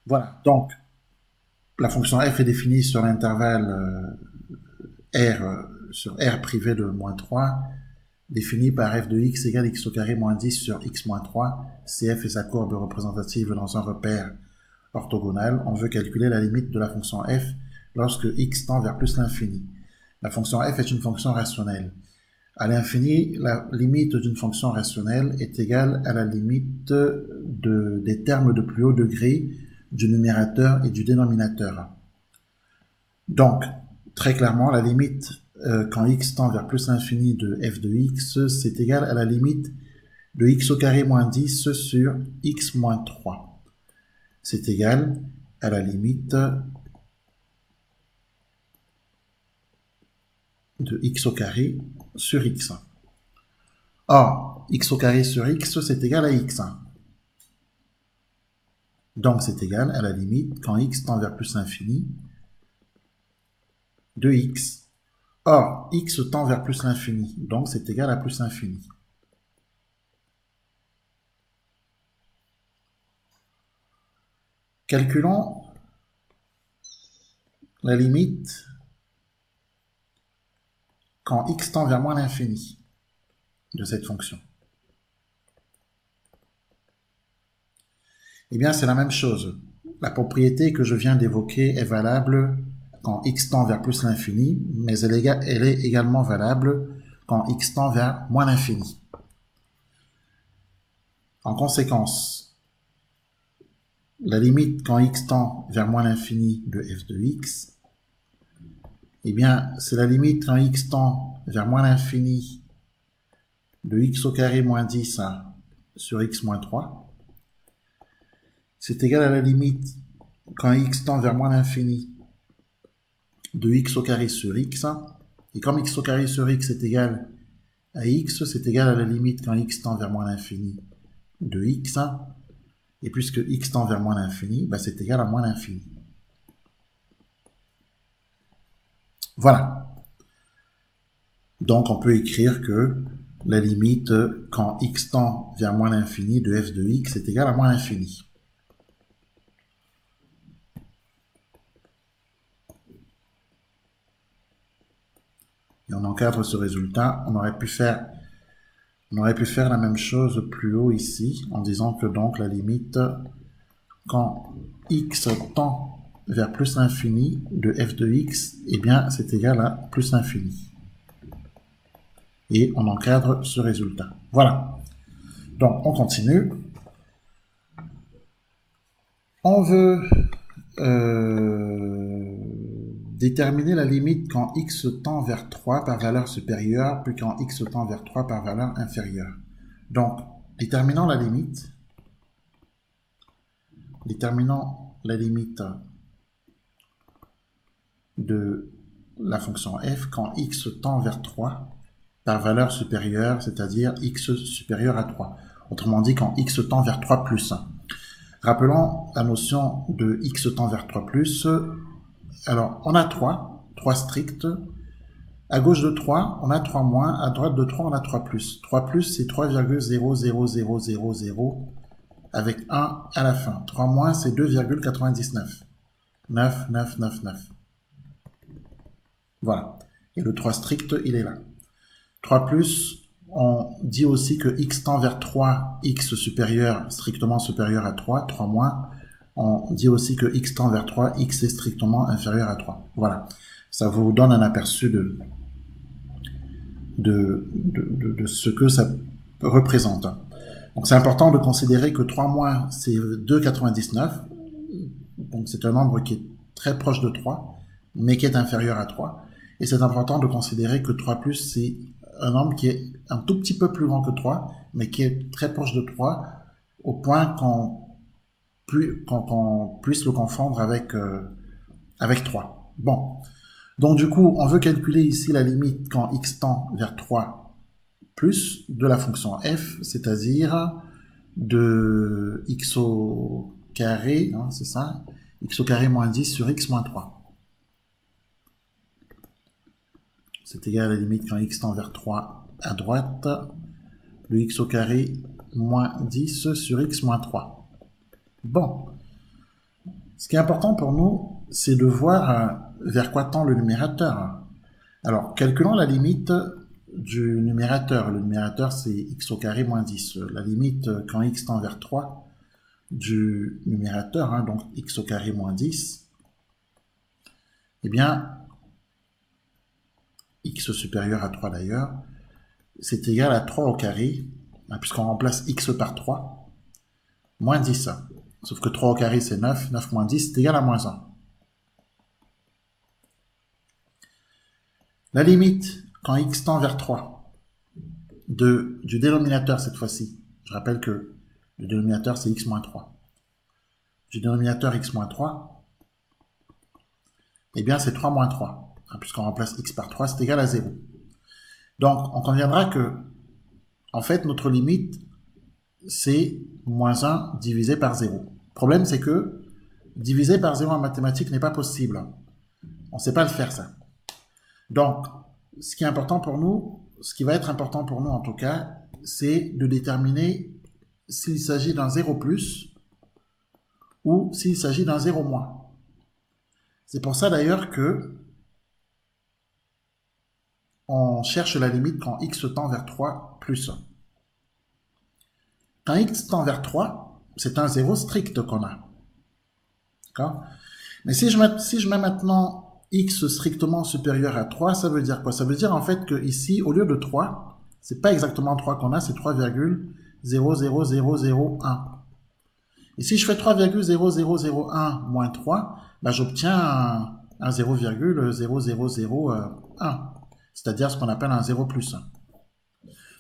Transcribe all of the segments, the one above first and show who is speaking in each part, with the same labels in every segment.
Speaker 1: Voilà, donc la fonction f est définie sur l'intervalle r, sur r privé de moins 3, défini par f de x égale x au carré moins 10 sur x moins 3, si f est sa courbe représentative dans un repère orthogonal. On veut calculer la limite de la fonction f lorsque x tend vers plus l'infini. La fonction f est une fonction rationnelle. À l'infini, la limite d'une fonction rationnelle est égale à la limite des termes de plus haut degré du numérateur et du dénominateur. Donc, très clairement, la limite quand x tend vers plus l'infini de f de x, c'est égal à la limite de x au carré moins 10 sur x moins 3. C'est égal à la limite de x au carré sur x. Or, x au carré sur x, c'est égal à x. Donc, c'est égal à la limite, quand x tend vers plus l'infini, de x. Or, x tend vers plus l'infini, donc c'est égal à plus l'infini. Calculons la limite quand x tend vers moins l'infini de cette fonction. Eh bien, c'est la même chose. La propriété que je viens d'évoquer est valable quand x tend vers plus l'infini, mais elle est également valable quand x tend vers moins l'infini. En conséquence, la limite quand x tend vers moins l'infini de f de x, eh bien, c'est la limite quand x tend vers moins l'infini de x au carré moins 10 sur x moins 3. C'est égal à la limite quand x tend vers moins l'infini de x au carré sur x. Et comme x au carré sur x est égal à x, c'est égal à la limite quand x tend vers moins l'infini de x. Et puisque x tend vers moins l'infini, bah c'est égal à moins l'infini. Voilà. Donc on peut écrire que la limite quand x tend vers moins l'infini de f de x est égal à moins l'infini. Et on encadre ce résultat. On aurait pu faire la même chose plus haut ici, en disant que donc la limite quand x tend vers plus l'infini de f de x, eh bien c'est égal à plus l'infini. Et on encadre ce résultat. Voilà. Donc on continue. On veut déterminer la limite quand x tend vers 3 par valeur supérieure, puis quand x tend vers 3 par valeur inférieure. Donc, déterminons la limite de la fonction f quand x tend vers 3 par valeur supérieure, c'est-à-dire x supérieur à 3. Autrement dit, quand x tend vers 3 plus 1. Rappelons la notion de x tend vers 3 plus. Alors, on a 3 stricts. À gauche de 3, on a 3 moins. À droite de 3, on a 3 plus. 3 plus, c'est 3,00000 avec 1 à la fin. 3 moins, c'est 2,99. 9, 9, 9, 9. Voilà. Et le 3 strict, il est là. 3 plus, on dit aussi que x tend vers 3, x supérieur, strictement supérieur à 3, 3 moins. On dit aussi que x tend vers 3, x est strictement inférieur à 3. Voilà. Ça vous donne un aperçu de ce que ça représente. Donc c'est important de considérer que 3 moins, c'est 2,99. Donc c'est un nombre qui est très proche de 3, mais qui est inférieur à 3. Et c'est important de considérer que 3 plus, c'est un nombre qui est un tout petit peu plus grand que 3, mais qui est très proche de 3, au point qu'on puisse le confondre avec 3. Bon. Donc du coup, on veut calculer ici la limite quand x tend vers 3 plus de la fonction f, c'est-à-dire de x au carré, hein, c'est ça, x au carré moins 10 sur x moins 3. C'est égal à la limite quand x tend vers 3 à droite, le x au carré moins 10 sur x moins 3. Bon. Ce qui est important pour nous, c'est de voir vers quoi tend le numérateur. Alors, calculons la limite du numérateur. Le numérateur, c'est x au carré moins 10. La limite, quand x tend vers 3, du numérateur, hein, donc x au carré moins 10, eh bien, x supérieur à 3 d'ailleurs, c'est égal à 3 au carré, hein, puisqu'on remplace x par 3, moins 10. Sauf que 3 au carré, c'est 9. 9 moins 10, c'est égal à moins 1. La limite, quand x tend vers 3, du dénominateur cette fois-ci, je rappelle que le dénominateur, c'est x moins 3. Du dénominateur x moins 3, eh bien, c'est 3 moins 3. Hein, puisqu'on remplace x par 3, c'est égal à 0. Donc, on conviendra que, en fait, notre limite, c'est moins 1 divisé par 0. Le problème, c'est que diviser par 0 en mathématiques n'est pas possible. On ne sait pas le faire, ça. Donc, ce qui est important pour nous, ce qui va être important pour nous en tout cas, c'est de déterminer s'il s'agit d'un 0 plus ou s'il s'agit d'un 0 moins. C'est pour ça d'ailleurs que on cherche la limite quand x tend vers 3 plus. Quand x tend vers 3, c'est un 0 strict qu'on a. D'accord? Mais si je mets maintenant x strictement supérieur à 3, ça veut dire quoi? Ça veut dire en fait que ici, au lieu de 3, c'est pas exactement 3 qu'on a, c'est 3,00001. Et si je fais 3,0001 moins 3, bah, j'obtiens un 0,0001. C'est-à-dire ce qu'on appelle un 0 plus 1.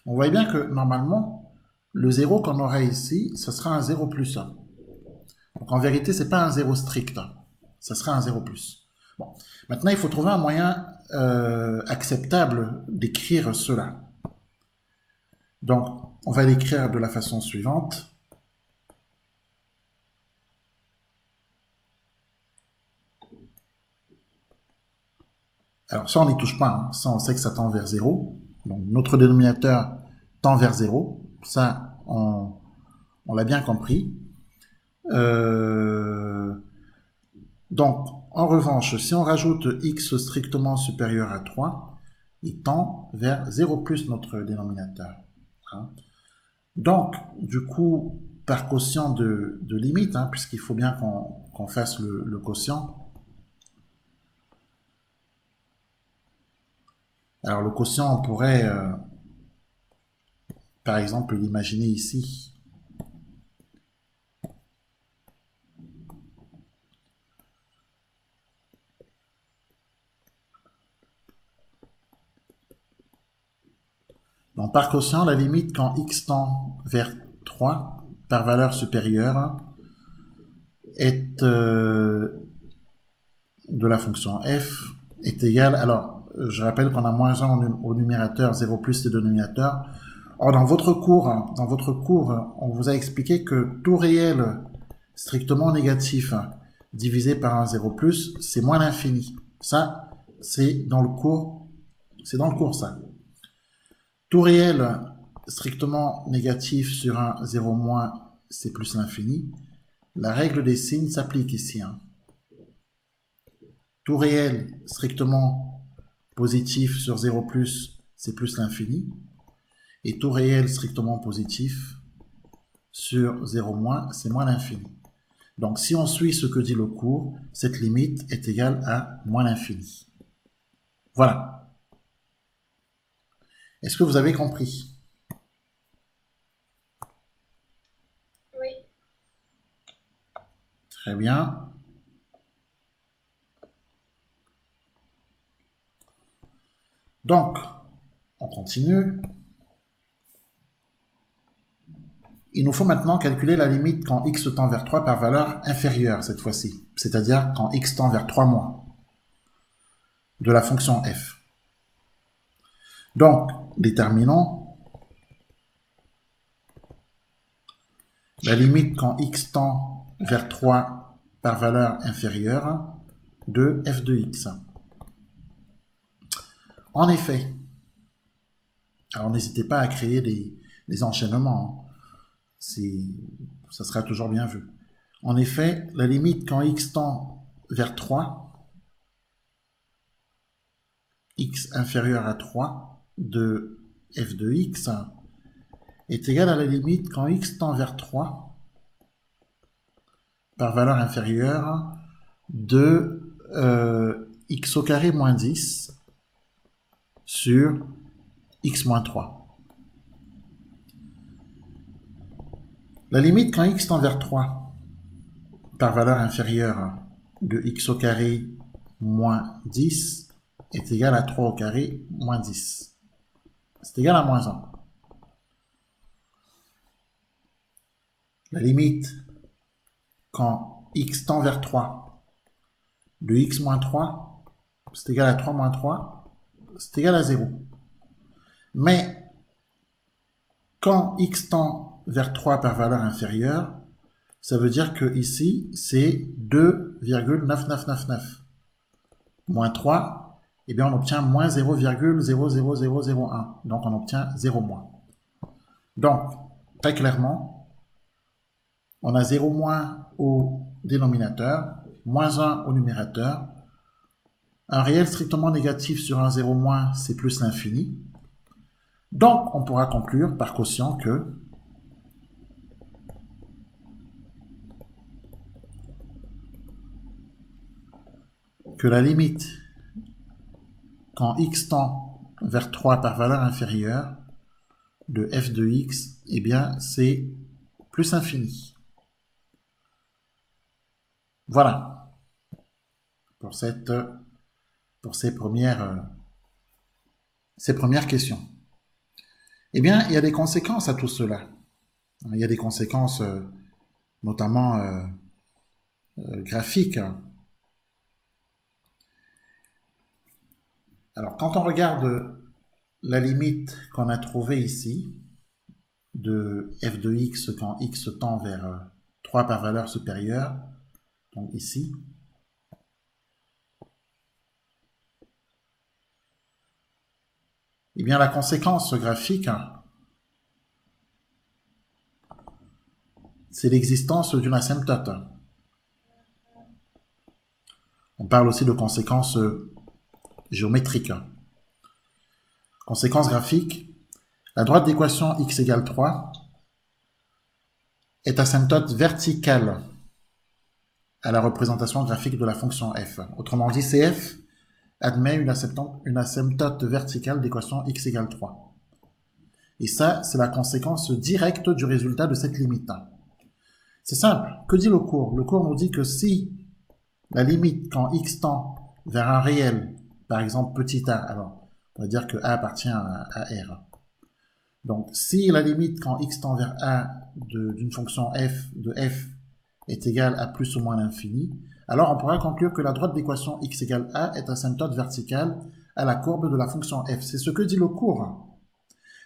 Speaker 1: On voit bien que normalement, le 0 qu'on aurait ici, ce sera un 0 plus 1. Donc en vérité, ce n'est pas un 0 strict. Ce sera un 0 plus. Bon. Maintenant, il faut trouver un moyen acceptable d'écrire cela. Donc, on va l'écrire de la façon suivante. Alors ça, on n'y touche pas. Hein. Ça, on sait que ça tend vers 0. Donc notre dénominateur tend vers 0. Ça, on l'a bien compris. Donc, en revanche, si on rajoute x strictement supérieur à 3, il tend vers 0 plus notre dénominateur. Hein. Donc, du coup, par quotient de limite, hein, puisqu'il faut bien qu'on fasse le quotient. Alors, le quotient, on pourrait, par exemple, l'imaginer ici. Donc, par quotient, la limite quand x tend vers 3 par valeur supérieure est de la fonction f est égale, alors je rappelle qu'on a moins 1 au numérateur, 0 plus le dénominateur. Or dans votre cours, on vous a expliqué que tout réel strictement négatif divisé par un 0 plus, c'est moins l'infini. Ça, c'est dans le cours ça. Tout réel strictement négatif sur un 0 moins, c'est plus l'infini. La règle des signes s'applique ici. Hein. Tout réel strictement positif sur 0 plus, c'est plus l'infini. Et tout réel strictement positif sur 0 moins, c'est moins l'infini. Donc si on suit ce que dit le cours, cette limite est égale à moins l'infini. Voilà. Est-ce que vous avez compris?
Speaker 2: Oui.
Speaker 1: Très bien. Donc, on continue. Il nous faut maintenant calculer la limite quand x tend vers 3 par valeur inférieure cette fois-ci, c'est-à-dire quand x tend vers 3 moins de la fonction f. Donc, déterminons la limite quand x tend vers 3 par valeur inférieure de f de x. En effet, alors n'hésitez pas à créer des enchaînements, ça sera toujours bien vu. En effet, la limite quand x tend vers 3, x inférieur à 3 de f de x est égale à la limite quand x tend vers 3 par valeur inférieure de x au carré moins 10 sur x moins 3. La limite quand x tend vers 3 par valeur inférieure de x au carré moins 10 est égale à 3 au carré moins 10. C'est égal à moins 1. La limite quand x tend vers 3 de x moins 3, c'est égal à 3 moins 3, c'est égal à 0. Mais quand x tend vers 3 par valeur inférieure, ça veut dire que ici, c'est 2,9999. Moins 3, eh bien on obtient moins 0,00001. Donc on obtient 0 moins. Donc, très clairement, on a 0 moins au dénominateur, moins 1 au numérateur. Un réel strictement négatif sur un 0 moins, c'est plus l'infini. Donc, on pourra conclure par quotient que la limite quand x tend vers 3 par valeur inférieure de f de x, eh bien, c'est plus infini. Voilà pour ces premières questions. Eh bien, il y a des conséquences à tout cela. Il y a des conséquences notamment graphiques. Alors, quand on regarde la limite qu'on a trouvée ici, de f de x quand x tend vers 3 par valeur supérieure, donc ici, eh bien la conséquence graphique, c'est l'existence d'une asymptote. On parle aussi de conséquences géométriques. Conséquence graphique, la droite d'équation x égale 3 est asymptote verticale à la représentation graphique de la fonction f. Autrement dit, CF admet une asymptote verticale d'équation x égale 3. Et ça, c'est la conséquence directe du résultat de cette limite. C'est simple. Que dit le cours? Le cours nous dit que si la limite quand x tend vers un réel, par exemple petit a, alors on va dire que a appartient à R. Donc si la limite quand x tend vers a d'une fonction f de f est égale à plus ou moins l'infini, alors on pourra conclure que la droite d'équation x égale a est asymptote verticale à la courbe de la fonction f. C'est ce que dit le cours.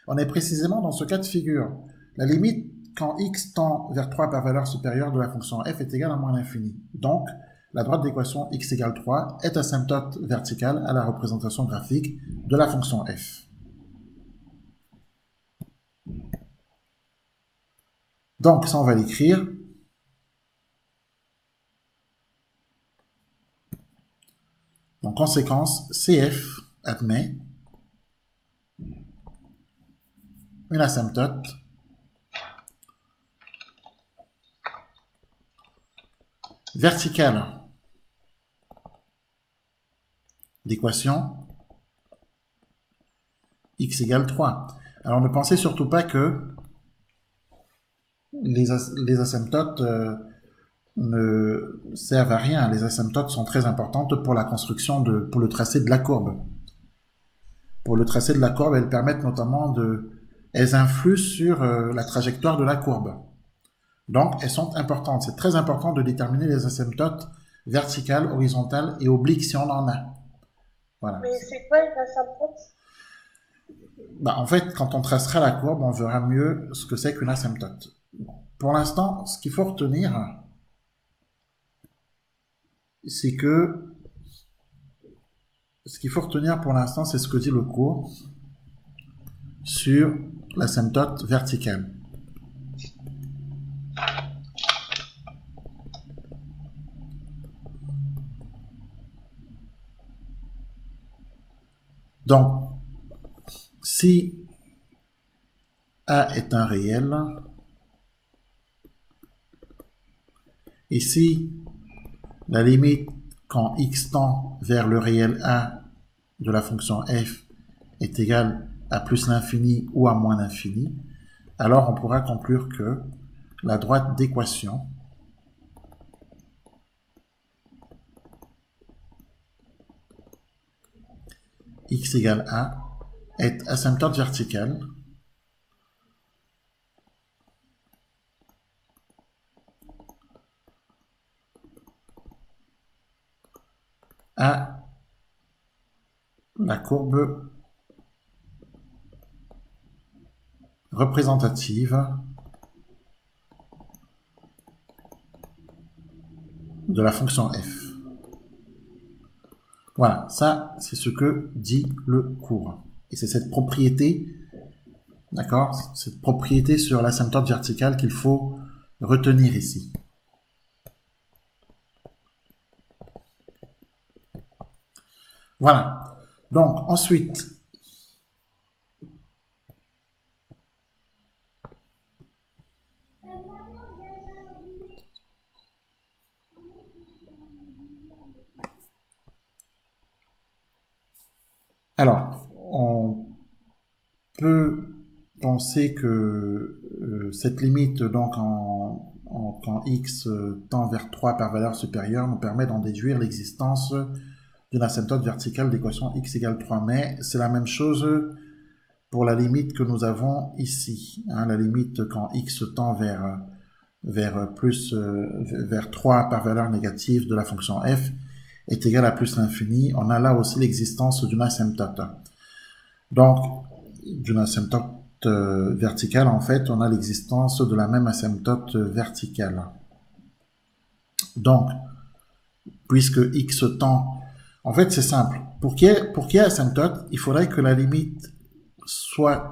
Speaker 1: On est précisément dans ce cas de figure. La limite quand x tend vers 3 par valeur supérieure de la fonction f est égale à moins l'infini. Donc, la droite d'équation x égale 3 est asymptote verticale à la représentation graphique de la fonction f. Donc, ça on va l'écrire. En conséquence, CF admet une asymptote verticale d'équation x égale 3. Alors ne pensez surtout pas que les asymptotes ne servent à rien. Les asymptotes sont très importantes pour la construction pour le tracé de la courbe. Pour le tracé de la courbe, elles permettent notamment elles influent sur la trajectoire de la courbe. Donc, elles sont importantes. C'est très important de déterminer les asymptotes verticales, horizontales et obliques si on en a. Voilà.
Speaker 2: Mais c'est quoi une asymptote?
Speaker 1: En fait, quand on tracera la courbe, on verra mieux ce que c'est qu'une asymptote. Pour l'instant, ce qu'il faut retenir, c'est que ce qu'il faut retenir pour l'instant, c'est ce que dit le cours sur l'asymptote verticale. Donc, si A est un réel, ici, la limite quand x tend vers le réel A de la fonction f est égale à plus l'infini ou à moins l'infini, alors on pourra conclure que la droite d'équation x égale a est asymptote verticale à la courbe représentative de la fonction f. Voilà, ça c'est ce que dit le cours. Et c'est cette propriété, d'accord, cette propriété sur l'asymptote verticale qu'il faut retenir ici. Voilà. Donc ensuite, alors, on peut penser que cette limite, donc quand x tend vers 3 par valeur supérieure, nous permet d'en déduire l'existence d'une asymptote verticale d'équation x égale 3. Mais c'est la même chose pour la limite que nous avons ici. Hein, la limite quand x tend vers 3 par valeur négative de la fonction f est égale à plus l'infini. On a là aussi l'existence d'une asymptote. Donc, d'une asymptote verticale, en fait, on a l'existence de la même asymptote verticale. Donc, puisque x tend... En fait, c'est simple. Pour qu'il y ait asymptote, il faudrait que la limite soit...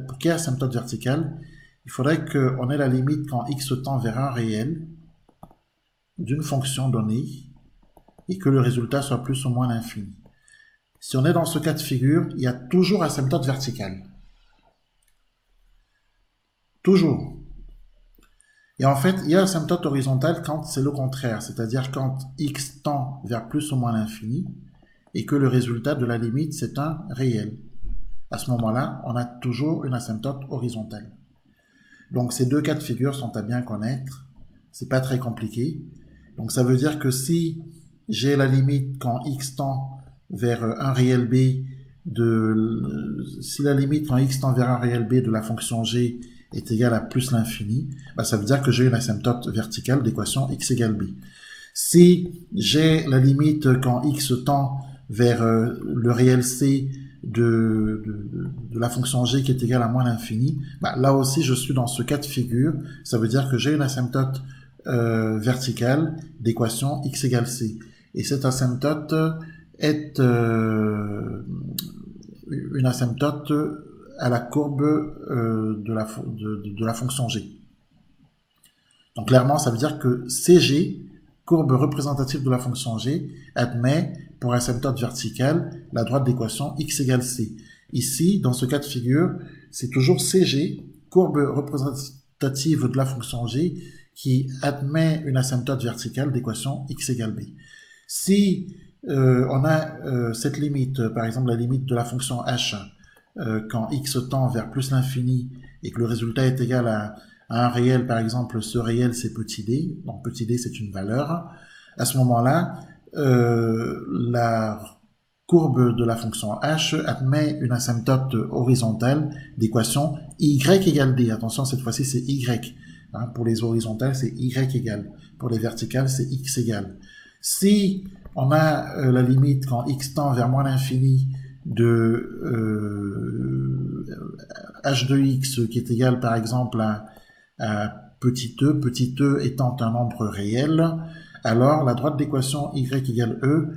Speaker 1: Pour qu'il y ait asymptote verticale, il faudrait qu'on ait la limite quand x tend vers un réel d'une fonction donnée et que le résultat soit plus ou moins l'infini. Si on est dans ce cas de figure, il y a toujours asymptote verticale. Toujours. Et en fait, il y a asymptote horizontale quand c'est le contraire, c'est-à-dire quand x tend vers plus ou moins l'infini et que le résultat de la limite, c'est un réel. À ce moment-là, on a toujours une asymptote horizontale. Donc ces deux cas de figure sont à bien connaître. C'est pas très compliqué. Donc ça veut dire que si j'ai la limite quand x tend vers un réel b si la limite quand x tend vers un réel b de la fonction g est égale à plus l'infini, bah ça veut dire que j'ai une asymptote verticale d'équation x égale b. Si j'ai la limite quand x tend vers le réel c de la fonction g qui est égale à moins l'infini, bah là aussi je suis dans ce cas de figure, ça veut dire que j'ai une asymptote verticale d'équation x égale c. Et cette asymptote est une asymptote à la courbe de la fonction g. Donc clairement, ça veut dire que CG, courbe représentative de la fonction g, admet pour asymptote verticale la droite d'équation x égale c. Ici, dans ce cas de figure, c'est toujours CG, courbe représentative de la fonction g, qui admet une asymptote verticale d'équation x égale b. Si on a cette limite, par exemple la limite de la fonction h, quand x tend vers plus l'infini et que le résultat est égal à un réel, par exemple ce réel c'est petit d, donc petit d c'est une valeur, à ce moment-là, la courbe de la fonction h admet une asymptote horizontale d'équation y égale d. Attention, cette fois-ci c'est y. Hein, pour les horizontales c'est y égale, pour les verticales c'est x égale. Si on a la limite quand x tend vers moins l'infini de h de x qui est égal par exemple à petit e étant un nombre réel, alors la droite d'équation y égale e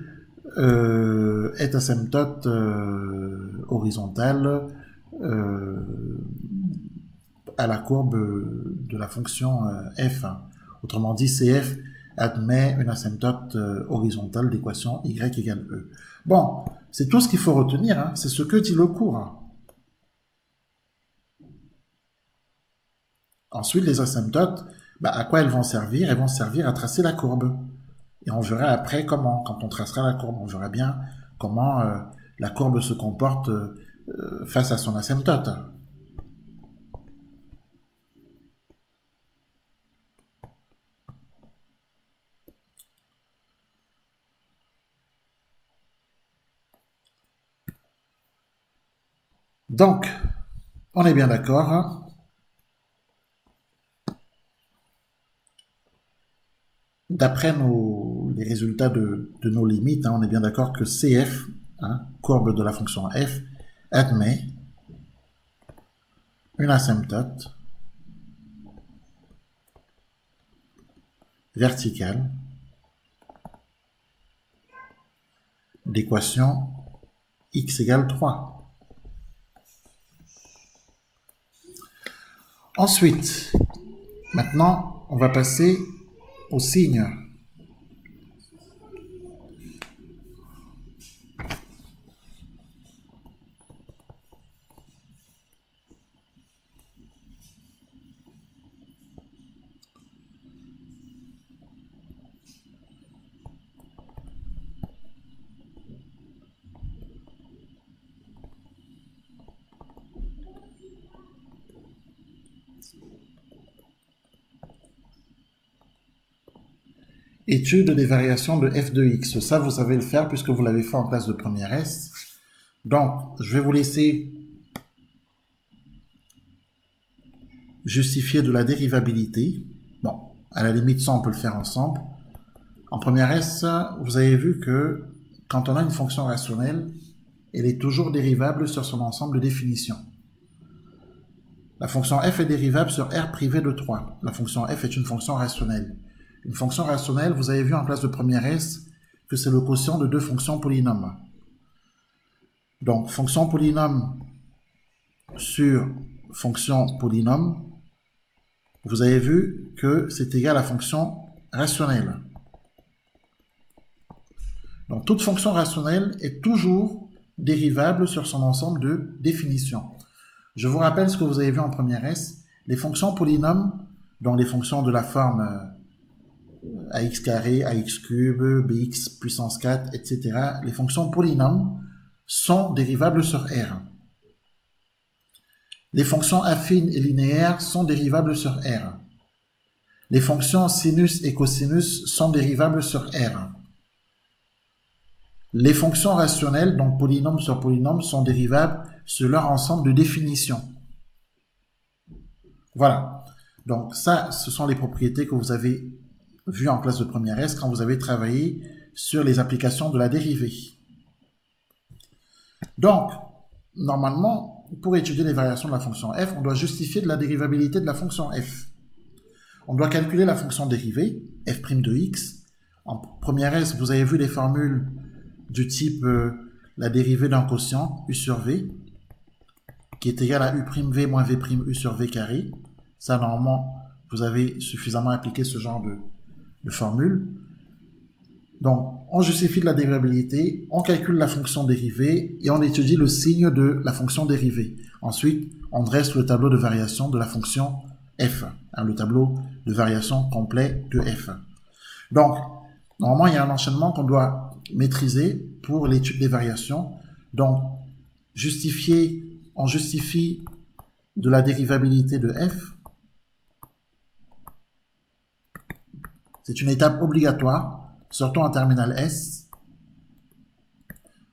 Speaker 1: est asymptote horizontale à la courbe de la fonction f. Autrement dit, CF admet une asymptote horizontale d'équation y égale e. Bon, C'est tout ce qu'il faut retenir, hein. C'est ce que dit le cours, hein. Ensuite, les asymptotes, à quoi elles vont servir? Elles vont servir à tracer la courbe. Et on verra après comment, quand on tracera la courbe, on verra bien comment la courbe se comporte face à son asymptote. Donc, on est bien d'accord, hein. D'après les résultats de nos limites, hein, on est bien d'accord que CF, hein, courbe de la fonction f, admet une asymptote verticale d'équation x égale 3. Ensuite, maintenant, on va passer au signe. Étude des variations de f de x. Ça, vous savez le faire puisque vous l'avez fait en classe de première S. Donc, je vais vous laisser justifier de la dérivabilité. Bon, à la limite, ça, on peut le faire ensemble. En première S, vous avez vu que quand on a une fonction rationnelle, elle est toujours dérivable sur son ensemble de définitions. La fonction f est dérivable sur R privé de 3. La fonction f est une fonction rationnelle. Une fonction rationnelle, vous avez vu en classe de première S que c'est le quotient de deux fonctions polynômes. Donc, fonction polynôme sur fonction polynôme, vous avez vu que c'est égal à fonction rationnelle. Donc, toute fonction rationnelle est toujours dérivable sur son ensemble de définitions. Je vous rappelle ce que vous avez vu en première S. Les fonctions polynômes, donc les fonctions de la forme ax carré, ax cube, bx puissance 4, etc. Les fonctions polynômes sont dérivables sur R. Les fonctions affines et linéaires sont dérivables sur R. Les fonctions sinus et cosinus sont dérivables sur R. Les fonctions rationnelles, donc polynôme sur polynôme, sont dérivables sur leur ensemble de définitions. Voilà. Donc ça, ce sont les propriétés que vous avez vues en classe de première S quand vous avez travaillé sur les applications de la dérivée. Donc, normalement, pour étudier les variations de la fonction f, on doit justifier de la dérivabilité de la fonction f. On doit calculer la fonction dérivée, f' de x. En première S, vous avez vu les formules du type la dérivée d'un quotient, u sur v, qui est égal à u'v moins v'u sur v carré. Ça, normalement, vous avez suffisamment appliqué ce genre de formule. Donc, on justifie de la dérivabilité, on calcule la fonction dérivée et on étudie le signe de la fonction dérivée. Ensuite, on dresse le tableau de variation de la fonction f, hein, le tableau de variation complet de f. Donc, normalement, il y a un enchaînement qu'on doit maîtriser pour l'étude des variations. Donc, on justifie de la dérivabilité de f. C'est une étape obligatoire, surtout en terminale S.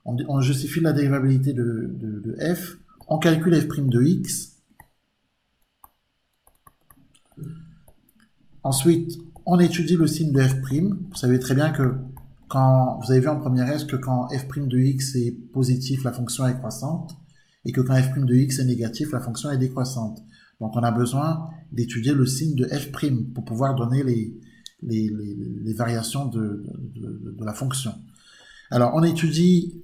Speaker 1: On justifie la dérivabilité de f. On calcule f' de x. Ensuite, on étudie le signe de f'. Vous savez très bien que quand vous avez vu en première S que quand f' de x est positif, la fonction est croissante, et que quand f' de x est négatif, la fonction est décroissante. Donc on a besoin d'étudier le signe de f' pour pouvoir donner les variations de la fonction. Alors on étudie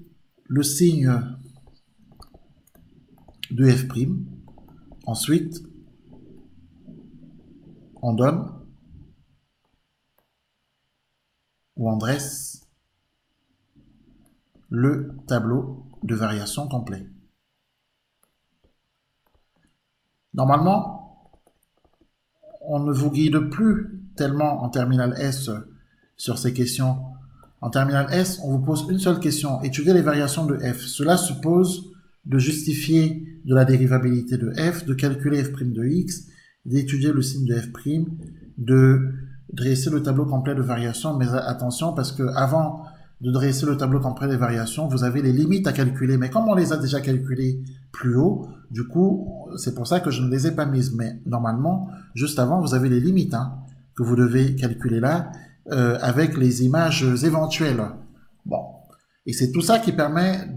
Speaker 1: le signe de f'. Ensuite, on donne ou on dresse le tableau de variation complet. Normalement, on ne vous guide plus tellement en terminale S sur ces questions. En terminale S, on vous pose une seule question, étudier les variations de f. Cela suppose de justifier de la dérivabilité de f, de calculer f' de x, d'étudier le signe de f', de dresser le tableau complet de variations. Mais attention, parce que avant de dresser le tableau complet des variations, vous avez les limites à calculer. Mais comme on les a déjà calculées plus haut, du coup, c'est pour ça que je ne les ai pas mises. Mais normalement, juste avant, vous avez les limites que vous devez calculer là, avec les images éventuelles. Bon. Et c'est tout ça qui permet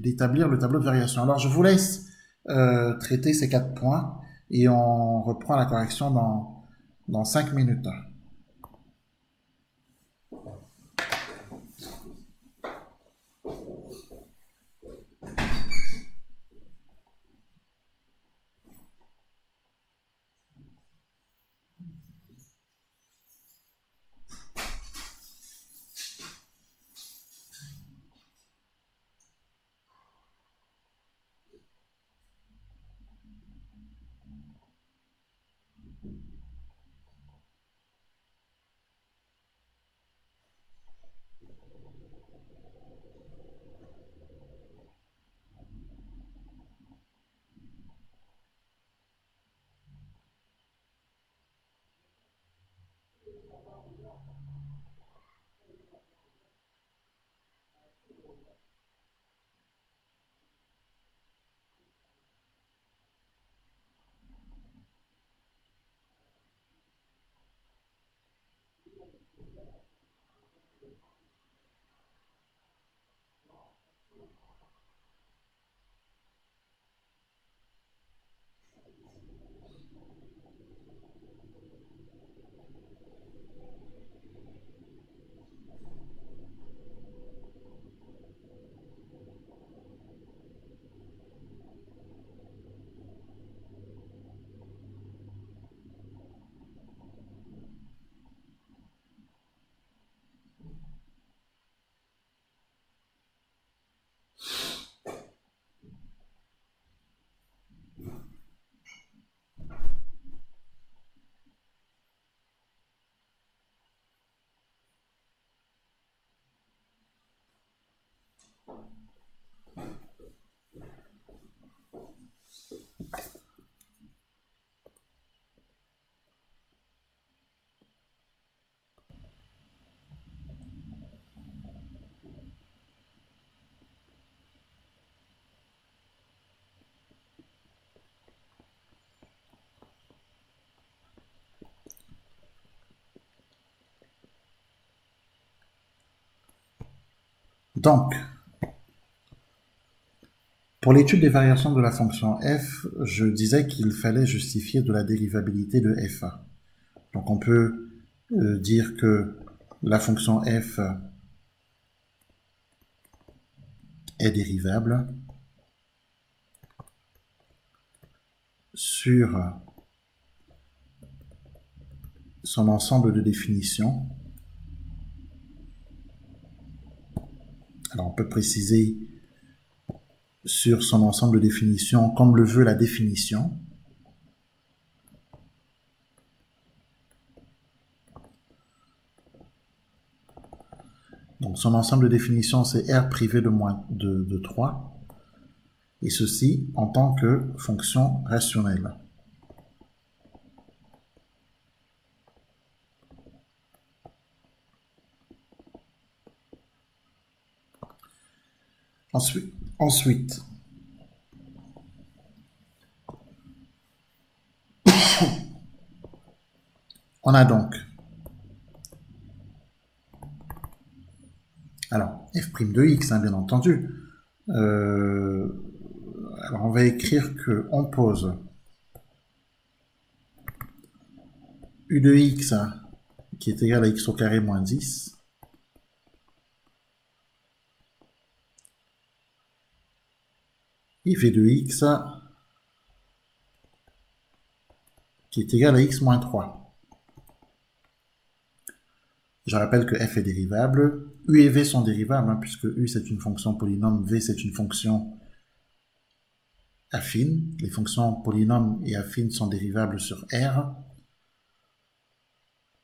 Speaker 1: d'établir le tableau de variation. Alors, je vous laisse traiter ces 4 points et on reprend la correction dans 5 minutes. Donc, pour l'étude des variations de la fonction f, je disais qu'il fallait justifier de la dérivabilité de f. Donc on peut dire que la fonction f est dérivable sur son ensemble de définitions. Alors on peut préciser sur son ensemble de définitions comme le veut la définition. Donc son ensemble de définitions, c'est R privé de 3, et ceci en tant que fonction rationnelle. Ensuite, on a donc, alors f' de x, bien entendu. Alors on va écrire que on pose u de x qui est égal à x au carré moins 10 et v de x qui est égal à x moins 3. Je rappelle que f est dérivable U et V sont dérivables, hein, puisque U c'est une fonction polynôme, V c'est une fonction affine. Les fonctions polynômes et affines sont dérivables sur R.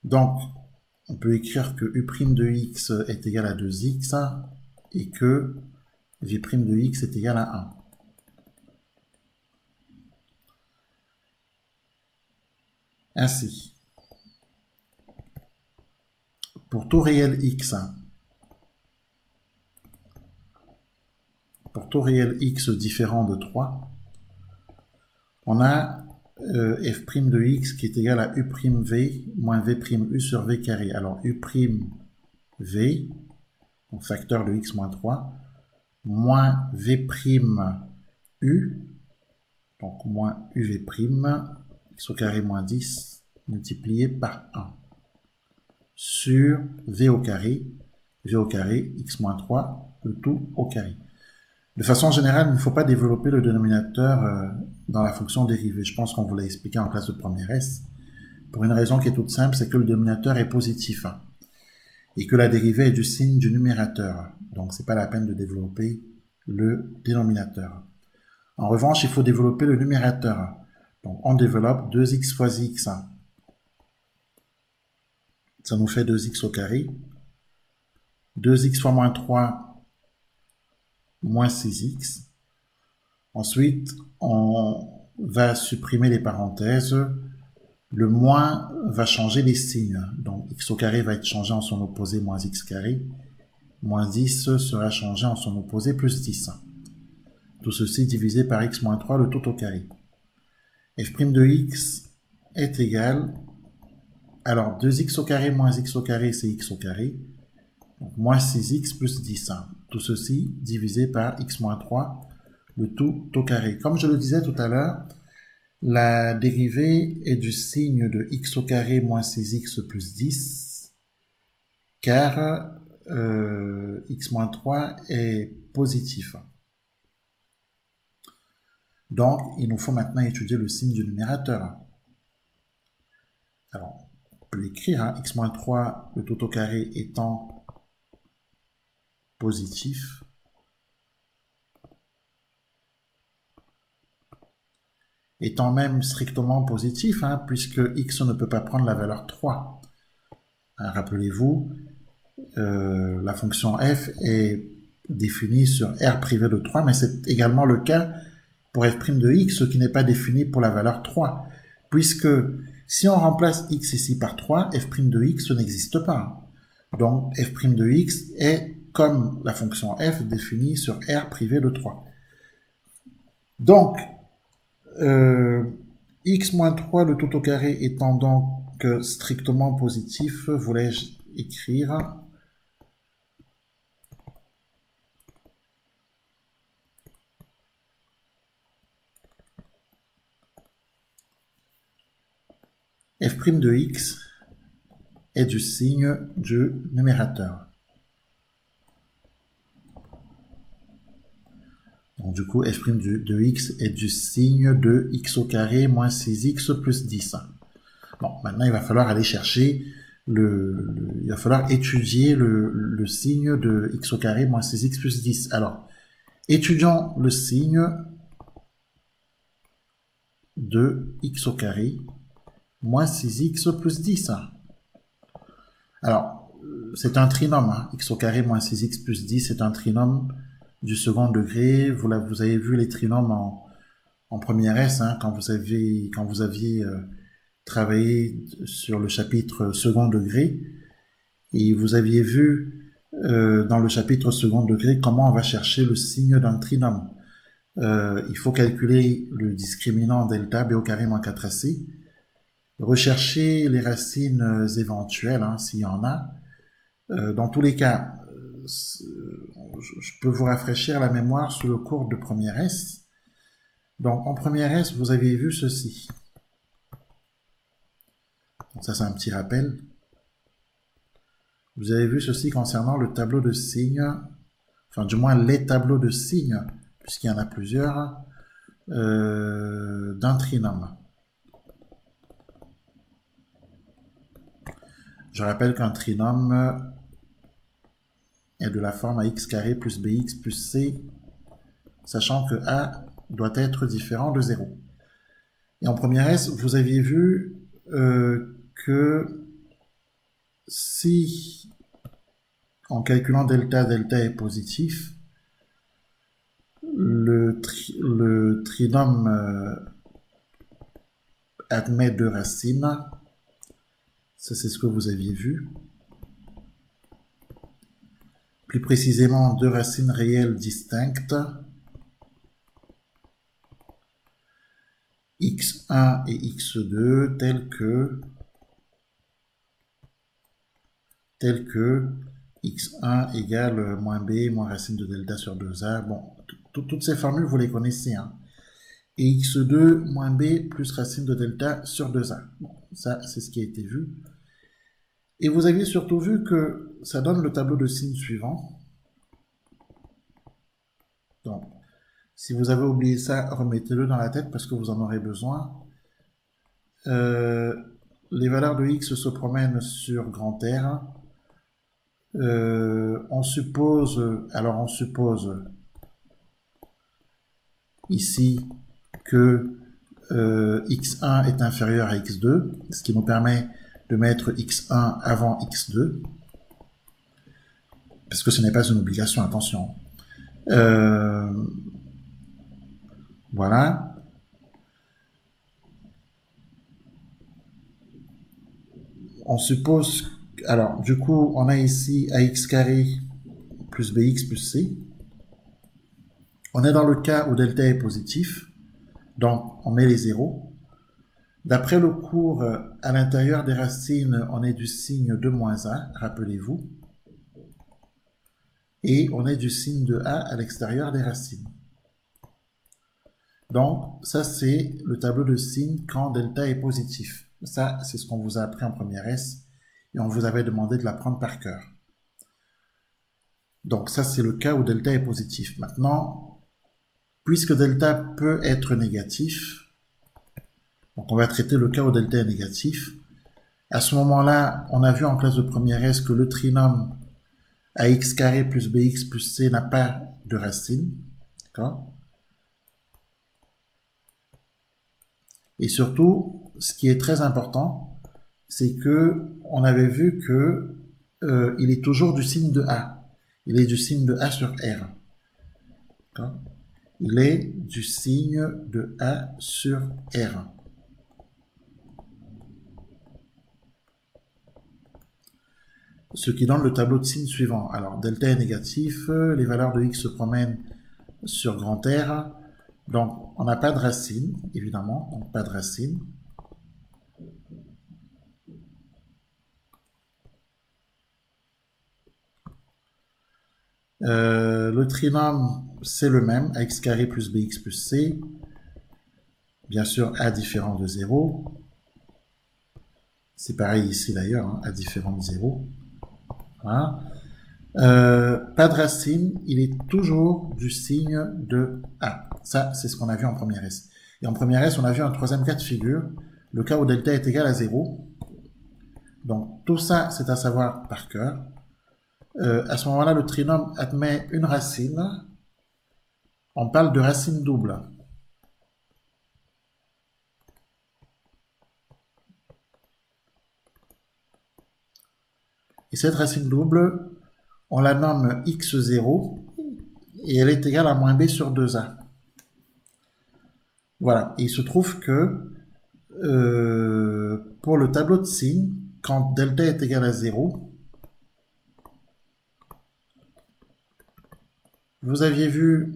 Speaker 1: Donc, on peut écrire que U' de x est égal à 2x et que V' de x est égal à 1. Ainsi, pour tout réel x, différent de 3, on a f' de x qui est égal à u'v moins v'u sur v carré. Alors u'v, donc facteur de x moins 3, moins v'u, donc moins uv', x au carré moins 10, multiplié par 1, sur v au carré, x moins 3, le tout au carré. De façon générale, il ne faut pas développer le dénominateur dans la fonction dérivée. Je pense qu'on vous l'a expliqué en classe de première S. Pour une raison qui est toute simple, c'est que le dénominateur est positif, hein, et que la dérivée est du signe du numérateur. Donc, c'est pas la peine de développer le dénominateur. En revanche, il faut développer le numérateur. Donc, on développe 2x fois x. Ça nous fait 2x au carré. 2x fois moins 3, moins 6x. Ensuite, on va supprimer les parenthèses. Le moins va changer les signes. Donc, x au carré va être changé en son opposé, moins x carré. Moins 10 sera changé en son opposé, plus 10. Tout ceci divisé par x moins 3, le tout au carré. F' de x est égal, alors 2x au carré moins x au carré, c'est x au carré. Donc, moins 6x plus 10. Tout ceci divisé par x moins 3, le tout au carré. Comme je le disais tout à l'heure, la dérivée est du signe de x au carré moins 6x plus 10, car x moins 3 est positif. Donc, il nous faut maintenant étudier le signe du numérateur. Alors, on peut l'écrire, hein, x moins 3, le tout au carré étant positif, étant même strictement positif, hein, puisque x ne peut pas prendre la valeur 3. Hein, rappelez-vous, la fonction f est définie sur R privé de 3, mais c'est également le cas pour f' de x, qui n'est pas défini pour la valeur 3, puisque si on remplace x ici par 3, f' de x n'existe pas. Donc f' de x est comme la fonction f définie sur R privé de 3. Donc, x moins 3, le tout au carré étant donc strictement positif, voulais-je écrire f' de x est du signe du numérateur. Donc du coup, f' de x est du signe de x au carré moins 6x plus 10. Bon, maintenant il va falloir aller chercher il va falloir étudier le signe de x au carré moins 6x plus 10. Alors, étudions le signe de x au carré moins 6x plus 10. Alors, c'est un trinôme, hein. X au carré moins 6x plus 10, c'est un trinôme du second degré. Vous avez vu les trinômes en première S, hein, quand vous aviez travaillé sur le chapitre second degré, et vous aviez vu dans le chapitre second degré comment on va chercher le signe d'un trinôme. Il faut calculer le discriminant delta b au carré moins 4ac, rechercher les racines éventuelles, hein, s'il y en a. Dans tous les cas, je peux vous rafraîchir la mémoire sous le cours de première S. Donc, en première S, vous avez vu ceci. Donc, ça, c'est un petit rappel. Vous avez vu ceci concernant le tableau de signes, enfin, du moins les tableaux de signes, puisqu'il y en a plusieurs, d'un trinôme. Je rappelle qu'un trinôme est de la forme ax carré plus bx plus c, sachant que a doit être différent de 0. Et en première S, vous aviez vu que si, en calculant delta, delta est positif, le trinôme admet 2 racines. Ça, c'est ce que vous aviez vu. Plus précisément, 2 racines réelles distinctes, x1 et x2, telles que x1 égale moins b moins racine de delta sur 2a. Bon, toutes ces formules, vous les connaissez, hein. Et x2 moins b plus racine de delta sur 2a. Bon, ça, c'est ce qui a été vu. Et vous aviez surtout vu que ça donne le tableau de signes suivant. Donc, si vous avez oublié ça, remettez-le dans la tête parce que vous en aurez besoin. Les valeurs de x se promènent sur grand R. On suppose ici que x1 est inférieur à x2, ce qui nous permet de mettre x1 avant x2, parce que ce n'est pas une obligation, attention. Voilà. On suppose, alors du coup, on a ici ax carré plus bx plus c. On est dans le cas où delta est positif, donc on met les zéros. D'après le cours, à l'intérieur des racines, on est du signe de moins a, rappelez-vous. Et on est du signe de a à l'extérieur des racines. Donc, ça c'est le tableau de signes quand delta est positif. Ça, c'est ce qu'on vous a appris en première S et on vous avait demandé de l'apprendre par cœur. Donc ça, c'est le cas où delta est positif. Maintenant, puisque delta peut être négatif, donc on va traiter le cas où delta est négatif. À ce moment-là, on a vu en classe de première S que le trinôme ax carré plus bx plus c n'a pas de racine. D'accord ? Et surtout, ce qui est très important, c'est que on avait vu que il est toujours du signe de A. Il est du signe de A sur R. Il est du signe de A sur R. Ce qui donne le tableau de signes suivant. Alors, delta est négatif, les valeurs de x se promènent sur grand R. Donc, on n'a pas de racine, évidemment, donc pas de racine. Le trinôme, c'est le même, ax carré plus bx plus c. Bien sûr, a différent de 0. C'est pareil ici d'ailleurs, hein, a différent de 0. Voilà. Pas de racine, il est toujours du signe de A. Ça, c'est ce qu'on a vu en première S. Et en première S, on a vu un troisième cas de figure, le cas où delta est égal à 0. Donc, tout ça, c'est à savoir par cœur. À ce moment-là, le trinôme admet une racine. On parle de racine double. Et cette racine double, on la nomme x0 et elle est égale à moins b sur 2a. Voilà. Et il se trouve que pour le tableau de signes, quand delta est égal à 0, vous aviez vu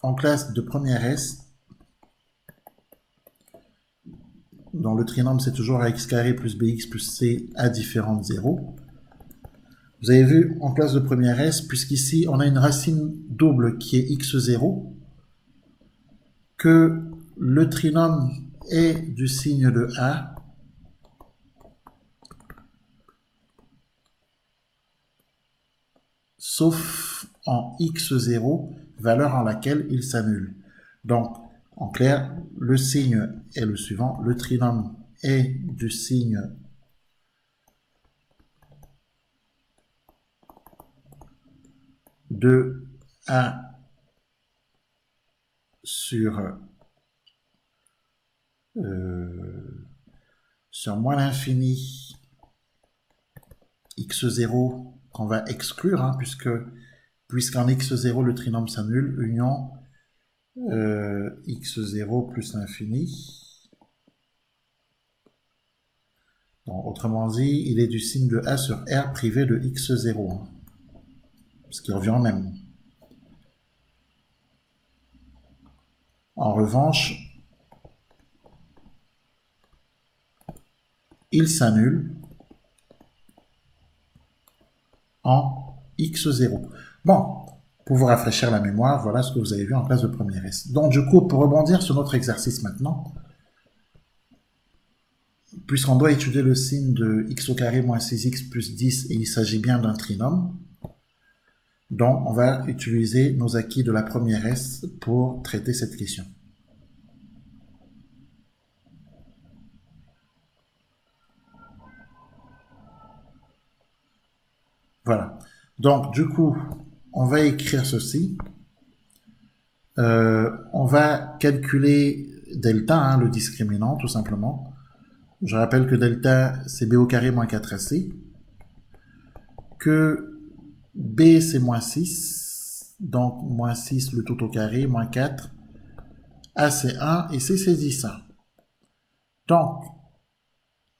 Speaker 1: en classe de première S, dont le trinôme c'est toujours ax carré plus bx plus c a différent de 0. Vous avez vu en classe de première S, puisqu'ici on a une racine double qui est x0, que le trinôme est du signe de A, sauf en x0, valeur en laquelle il s'annule. Donc, en clair, le signe est le suivant, le trinôme est du signe de A sur moins l'infini x0 qu'on va exclure, hein, puisqu'en x0 le trinôme s'annule, union x0 plus l'infini. Donc, autrement dit, il est du signe de A sur R privé de x0, hein, ce qui revient au même. En revanche, il s'annule en x0. Bon, pour vous rafraîchir la mémoire, voilà ce que vous avez vu en classe de première S. Donc du coup, pour rebondir sur notre exercice maintenant, puisqu'on doit étudier le signe de x au carré moins 6x plus 10 et il s'agit bien d'un trinôme, donc on va utiliser nos acquis de la première S pour traiter cette question. Voilà. Donc du coup, on va écrire ceci. On va calculer delta, hein, le discriminant, tout simplement. Je rappelle que delta, c'est b au carré moins 4ac. Que b, c'est moins 6. Donc, moins 6, le tout au carré, moins 4. A, c'est 1. Et c, c'est 10. Donc,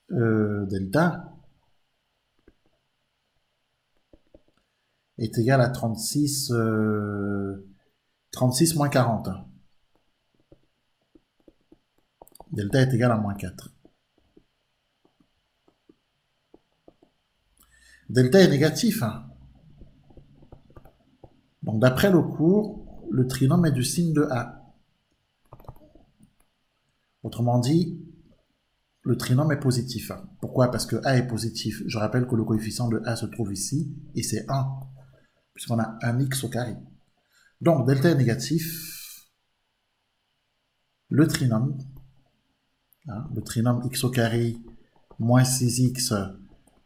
Speaker 1: delta est égal à 36, 36 moins 40. Delta est égal à moins 4. Delta est négatif. Hein. Donc, d'après le cours, le trinôme est du signe de A. Autrement dit, le trinôme est positif. Pourquoi? Parce que A est positif. Je rappelle que le coefficient de A se trouve ici, et c'est 1, puisqu'on a un x au carré. Donc, delta est négatif. Le trinôme x au carré moins 6x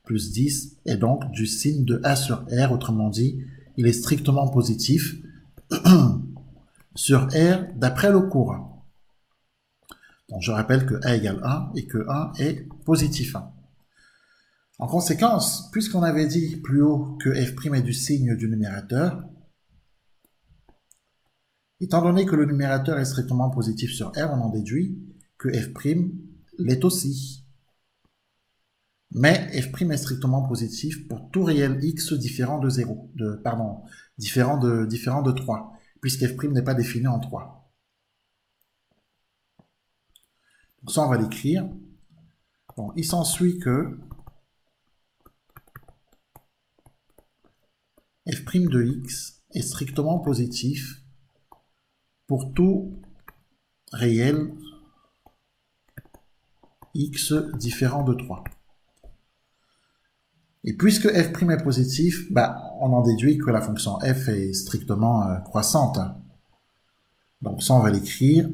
Speaker 1: plus 10 est donc du signe de A sur R. Autrement dit, il est strictement positif sur R d'après le cours. Donc, je rappelle que A égale 1 et que 1 est positif. En conséquence, puisqu'on avait dit plus haut que f' est du signe du numérateur, étant donné que le numérateur est strictement positif sur R, on en déduit que f' l'est aussi. Mais f' est strictement positif pour tout réel x différent de 0, différent de 3, puisque f' n'est pas défini en 3. Donc ça, on va l'écrire. Bon, il s'ensuit que f' de x est strictement positif pour tout réel x différent de 3. Et puisque f' est positif, on en déduit que la fonction f est strictement croissante. Donc ça, on va l'écrire.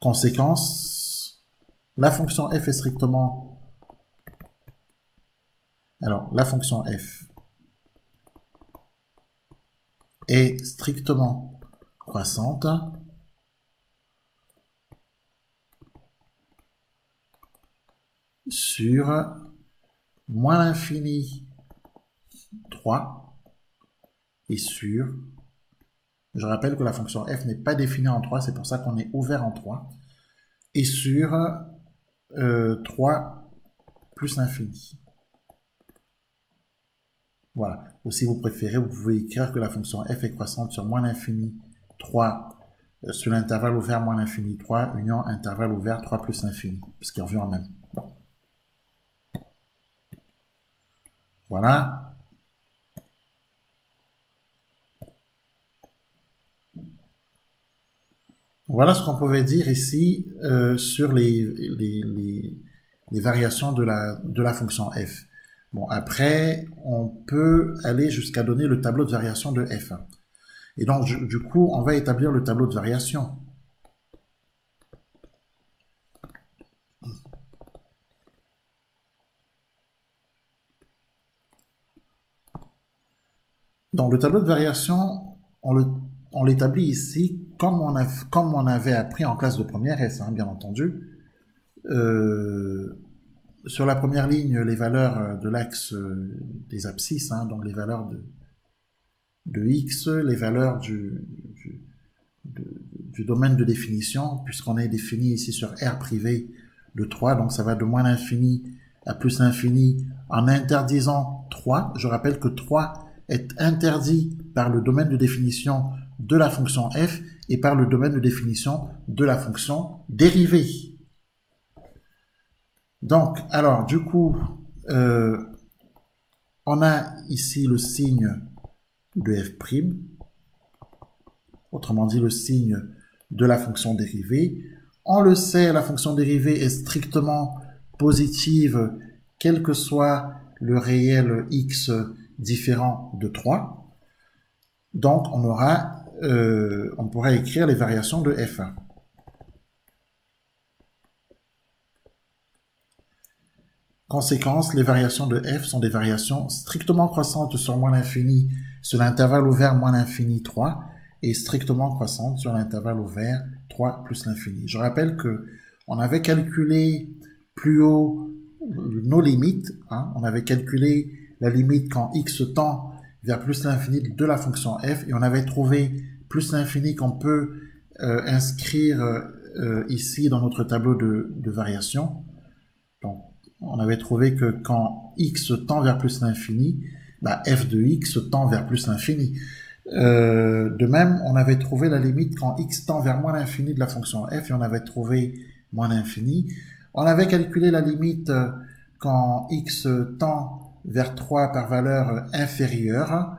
Speaker 1: Conséquence, la fonction f est strictement... Alors, la fonction f est strictement croissante sur moins l'infini 3 et sur... Je rappelle que la fonction f n'est pas définie en 3, c'est pour ça qu'on est ouvert en 3. Et sur 3 plus l'infini. Voilà. Ou si vous préférez, vous pouvez écrire que la fonction f est croissante sur moins l'infini 3 sur l'intervalle ouvert moins l'infini 3, union intervalle ouvert 3 plus l'infini, ce qui revient en même. Bon. Voilà. Voilà ce qu'on pouvait dire ici sur les variations de la fonction f. Bon, après, on peut aller jusqu'à donner le tableau de variation de f. Et donc, du coup, on va établir le tableau de variation. Donc, le tableau de variation, on l'établit ici comme on avait appris en classe de première S, hein, bien entendu. Sur la première ligne, les valeurs de l'axe des abscisses, hein, donc les valeurs de x, les valeurs du domaine de définition, puisqu'on est défini ici sur R privé de 3, donc ça va de moins l'infini à plus l'infini en interdisant 3. Je rappelle que 3 est interdit par le domaine de définition de la fonction f et par le domaine de définition de la fonction dérivée. Donc, alors, du coup, on a ici le signe de f', autrement dit le signe de la fonction dérivée. On le sait, la fonction dérivée est strictement positive, quel que soit le réel x différent de 3. Donc, on pourra écrire les variations de f1. Conséquence, les variations de f sont des variations strictement croissantes sur moins l'infini sur l'intervalle ouvert moins l'infini 3 et strictement croissantes sur l'intervalle ouvert 3 plus l'infini. Je rappelle que on avait calculé plus haut nos limites. Hein, on avait calculé la limite quand x tend vers plus l'infini de la fonction f et on avait trouvé plus l'infini qu'on peut inscrire ici dans notre tableau de variation. Donc, on avait trouvé que quand x tend vers plus l'infini, bah, f de x tend vers plus l'infini. De même, on avait trouvé la limite quand x tend vers moins l'infini de la fonction f et on avait trouvé moins l'infini. On avait calculé la limite quand x tend vers 3 par valeur inférieure,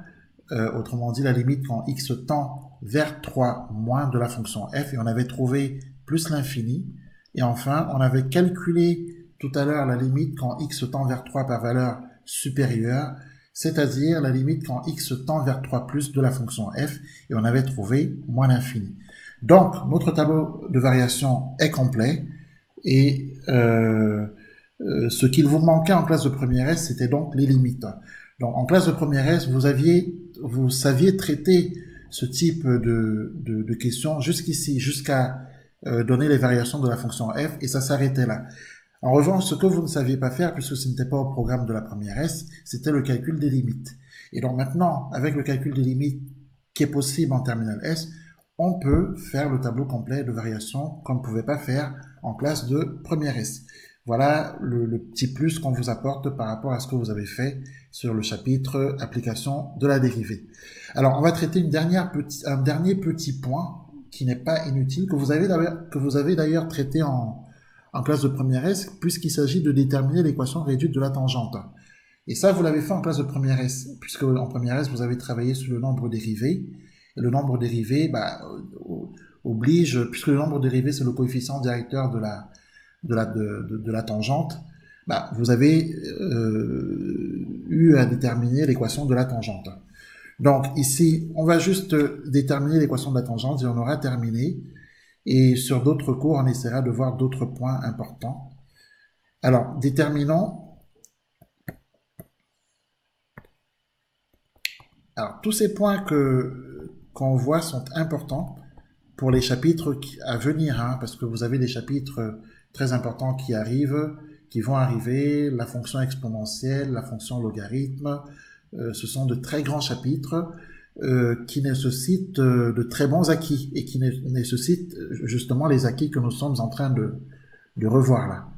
Speaker 1: autrement dit la limite quand x tend vers 3 moins de la fonction f et on avait trouvé plus l'infini. Et enfin, on avait calculé tout à l'heure la limite quand x tend vers 3 par valeur supérieure, c'est-à-dire la limite quand x tend vers 3 plus de la fonction f, et on avait trouvé moins l'infini. Donc, notre tableau de variation est complet, et ce qu'il vous manquait en classe de première S, c'était donc les limites. Donc, en classe de première S, vous saviez traiter ce type de questions jusqu'ici, jusqu'à donner les variations de la fonction f, et ça s'arrêtait là. En revanche, ce que vous ne saviez pas faire, puisque ce n'était pas au programme de la première S, c'était le calcul des limites. Et donc maintenant, avec le calcul des limites qui est possible en terminale S, on peut faire le tableau complet de variation qu'on ne pouvait pas faire en classe de première S. Voilà le petit plus qu'on vous apporte par rapport à ce que vous avez fait sur le chapitre application de la dérivée. Alors, on va traiter un dernier petit point qui n'est pas inutile, que vous avez d'ailleurs traité en classe de première S, puisqu'il s'agit de déterminer l'équation réduite de la tangente. Et ça, vous l'avez fait en classe de première S, puisque en première S, vous avez travaillé sur le nombre dérivé. Et le nombre dérivé oblige, puisque le nombre dérivé, c'est le coefficient directeur de la tangente, vous avez eu à déterminer l'équation de la tangente. Donc ici, on va juste déterminer l'équation de la tangente et on aura terminé. Et sur d'autres cours, on essaiera de voir d'autres points importants. Alors, déterminons. Alors, tous ces points qu'on voit sont importants pour les chapitres à venir, hein, parce que vous avez des chapitres très importants qui vont arriver, la fonction exponentielle, la fonction logarithme. Ce sont de très grands chapitres qui nécessitent de très bons acquis et qui nécessitent justement les acquis que nous sommes en train de revoir là.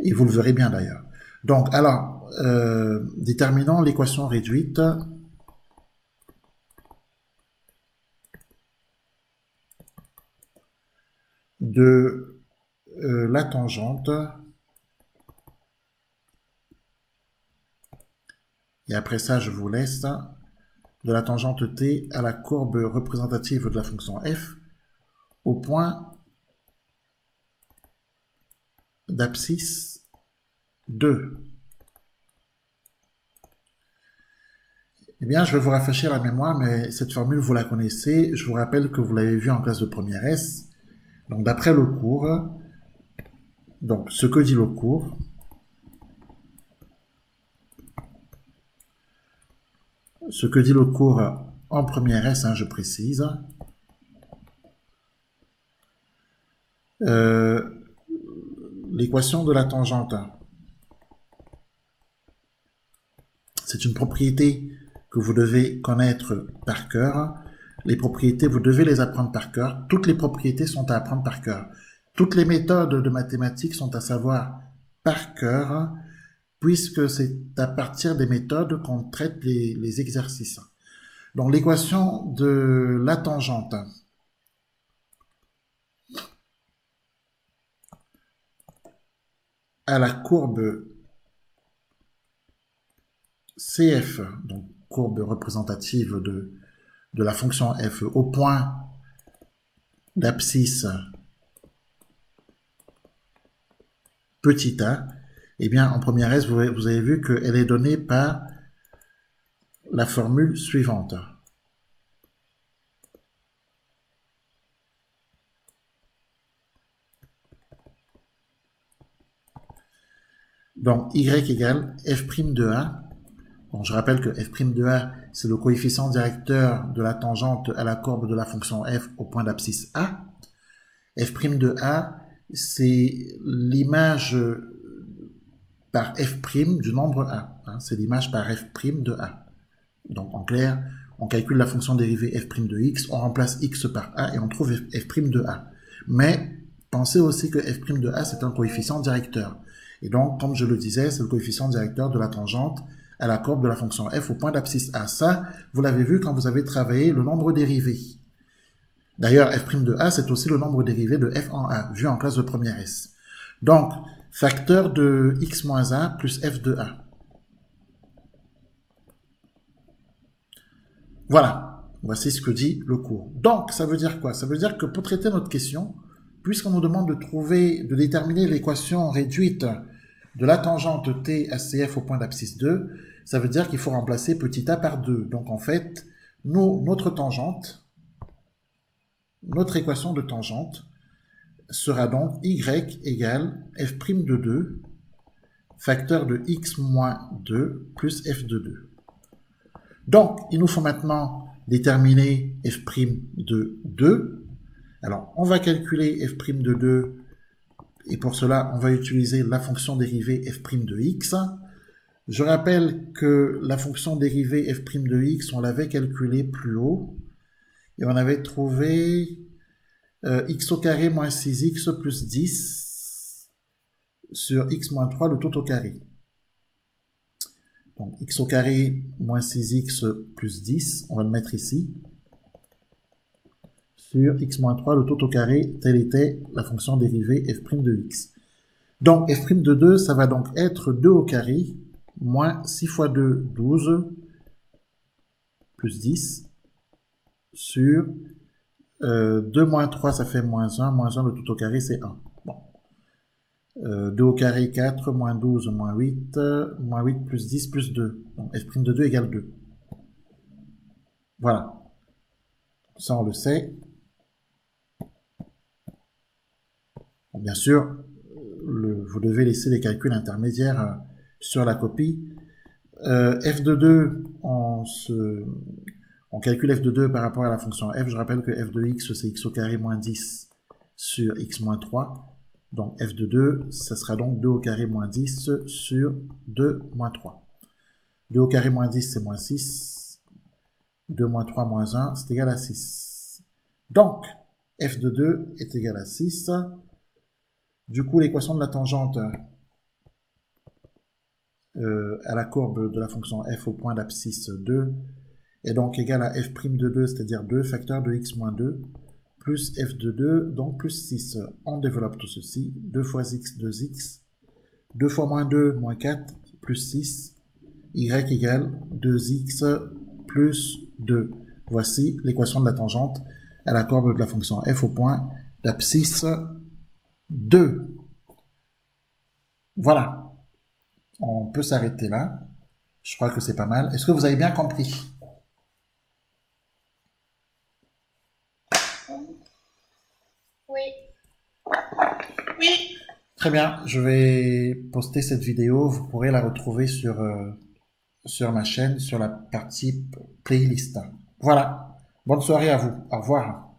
Speaker 1: Et vous le verrez bien d'ailleurs. Donc, alors, déterminons l'équation réduite de la tangente. Et après ça, je vous laisse de la tangente t à la courbe représentative de la fonction f au point d'abscisse 2. Eh bien, je vais vous rafraîchir la mémoire, mais cette formule, vous la connaissez. Je vous rappelle que vous l'avez vue en classe de première S. Donc, d'après le cours, donc ce que dit le cours, ce que dit le cours en première S, hein, je précise. L'équation de la tangente, c'est une propriété que vous devez connaître par cœur. Les propriétés, vous devez les apprendre par cœur. Toutes les propriétés sont à apprendre par cœur. Toutes les méthodes de mathématiques sont à savoir par cœur, puisque c'est à partir des méthodes qu'on traite les exercices. Donc l'équation de la tangente à la courbe CF, donc courbe représentative de la fonction f au point d'abscisse petit a, eh bien en première S, vous avez vu qu'elle est donnée par la formule suivante. Donc y égale f' de a. Bon, je rappelle que f' de a, c'est le coefficient directeur de la tangente à la courbe de la fonction f au point d'abscisse a. F' de a, c'est l'image par f' du nombre a. Hein, c'est l'image par f' de a. Donc en clair, on calcule la fonction dérivée f' de x, on remplace x par a et on trouve f' de a. Mais pensez aussi que f' de a, c'est un coefficient directeur. Et donc, comme je le disais, c'est le coefficient directeur de la tangente à la courbe de la fonction f au point d'abscisse a. Ça, vous l'avez vu quand vous avez travaillé le nombre dérivé. D'ailleurs, f' de a, c'est aussi le nombre dérivé de f en a, vu en classe de première S. Donc, facteur de x moins a plus f de a. Voilà, voici ce que dit le cours. Donc, ça veut dire quoi? Ça veut dire que pour traiter notre question, puisqu'on nous demande de déterminer l'équation réduite de la tangente t à cf au point d'abscisse 2, ça veut dire qu'il faut remplacer petit a par 2. Donc en fait, notre tangente, notre équation de tangente, sera donc y égale f' de 2, facteur de x moins 2 plus f de 2. Donc, il nous faut maintenant déterminer f' de 2. Alors, on va calculer f' de 2, et pour cela, on va utiliser la fonction dérivée f' de x. Je rappelle que la fonction dérivée f' de x, on l'avait calculée plus haut, et on avait trouvé x au carré moins 6x plus 10 sur x moins 3, le tout au carré. Donc x au carré moins 6x plus 10, on va le mettre ici, sur x moins 3, le tout au carré, telle était la fonction dérivée f' de x. Donc f' de 2, ça va donc être 2 au carré, moins 6 fois 2, 12, plus 10, sur 2 moins 3, ça fait moins 1 le tout au carré, c'est 1. Bon. 2 au carré, 4, moins 12, moins 8 plus 10 plus 2. Donc f' de 2 égale 2. Voilà. Ça, on le sait. Bon, bien sûr, vous devez laisser les calculs intermédiaires sur la copie. F de 2, on calcule f de 2 par rapport à la fonction f. Je rappelle que f de x, c'est x au carré moins 10 sur x moins 3. Donc f de 2, ça sera donc 2 au carré moins 10 sur 2 moins 3. 2 au carré moins 10, c'est moins 6. 2 moins 3 moins 1, c'est égal à 6. Donc, f de 2 est égal à 6. Du coup, l'équation de la tangente à la courbe de la fonction f au point d'abscisse 2 est donc égale à f' de 2, c'est-à-dire 2 facteur de x moins 2, plus f de 2, donc plus 6. On développe tout ceci. 2 fois x, 2x. 2 fois moins 2, moins 4, plus 6. Y égale 2x plus 2. Voici l'équation de la tangente à la courbe de la fonction f au point d'abscisse 2. Voilà. On peut s'arrêter là. Je crois que c'est pas mal. Est-ce que vous avez bien compris?
Speaker 2: Oui.
Speaker 1: Très bien. Je vais poster cette vidéo. Vous pourrez la retrouver sur sur ma chaîne, sur la partie playlist. Voilà. Bonne soirée à vous. Au revoir.